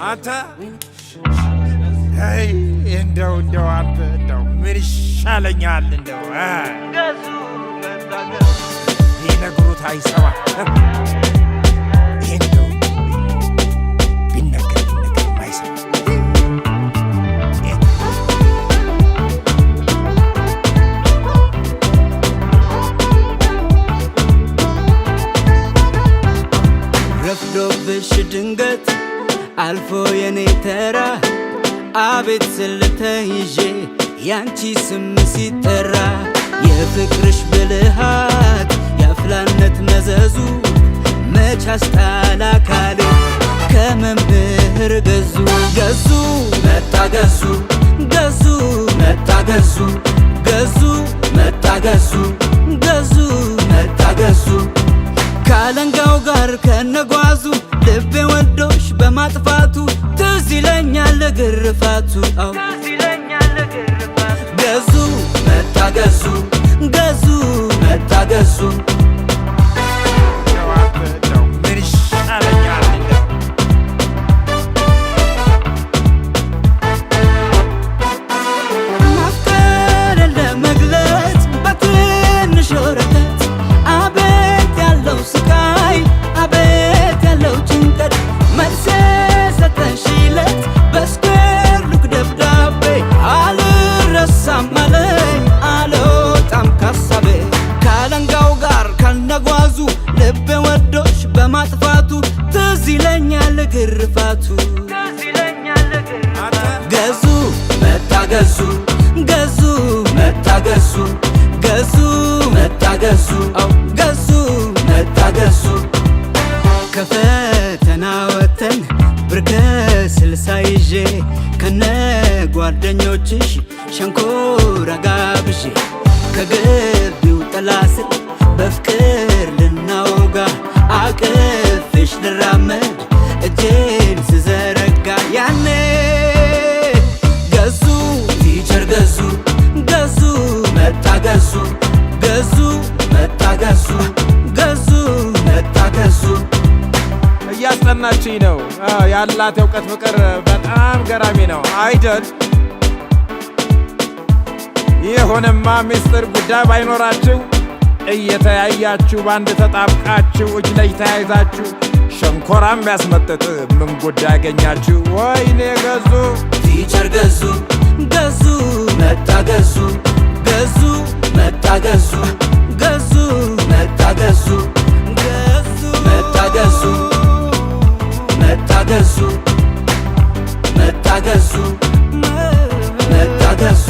አንተ አይ እንደው አንተ እንደው ምን ይሻለኛል እንደው ይነግሩት አይሰማ እንደው ቢነገር አይሰማ ረፍዶብሽ ድንገት አልፎ የኔ ተራ አቤት ስለተይዤ ያንቺ ስም ሲጠራ የፍቅርሽ ብልሃት የአፍላነት መዘዙ መች አስጣላ ካሌ ከመምህር ገዙ ገዙ መጣ ገዙ ገዙ መጣ ገዙ ገዙ መጣ ገዙ ገዙ መጣ ገዙ ካለንጋው ጋር ከነጓዙ ልቤ ወዶሽ በማጥፋቱ ትዝ ይለኛል ግርፋቱ ገዙ መጣ ገዙ ገዙ መጣ ገዙ ምን ይሻለኛል ማፍቀር ለመግለጽ በትንሽ ወረቀት አቤት ያለው ስቃይ አቤት ያለው ጭንቀት መልስ ሰጠሽለት በስኩር ሉክ ደብዳቤ አልረሳም አለኝ አልወጣም ካሳቤ ካለንጋው ጋር ከነጓዙ ልቤ ወዶሽ በማጥፋቱ ትዝ ይለኛል ግርፋቱ ገዙ መጣ ገዙ ገዙ መጣ ገዙ ገዙ መጣ ገዙ ገዙ መጣ ገዙ ከፈተና ወተን ብርከ ስልሳ ይዤ ከነ ጓደኞችሽ ሸንኮራ ጋብዤ ከግቢው ጥላ ስር በፍቅር ልናወጋ አቅፍሽ ልራመድ እጄን ስዘረጋ ያኔ ገዙ ቲቸር ገዙ ገዙ መጣ ገዙ ገዙ መጣ ገዙ ገዙ መጣ ገዙ እያስጠናችኝ ነው ያላት እውቀት ፍቅር በጣም ገራሚ ነው አይደል ይሁንማ ሚስጥር ጉዳይ ባይኖራችሁ እየተያያችሁ ባንድ ተጣብቃችሁ እጅ ለእጅ ተያይዛችሁ ሸንኮራም ያስመጥጥ ምን ጉዳይ ያገኛችሁ ወይኔ ገዙ ቲቸር ገዙ ገዙ መጣ ገዙ ገዙ መጣ ገዙ ገዙ መጣ ገዙ ገዙ መጣ ገዙ መጣ ገዙ መጣ ገዙ መጣ ገዙ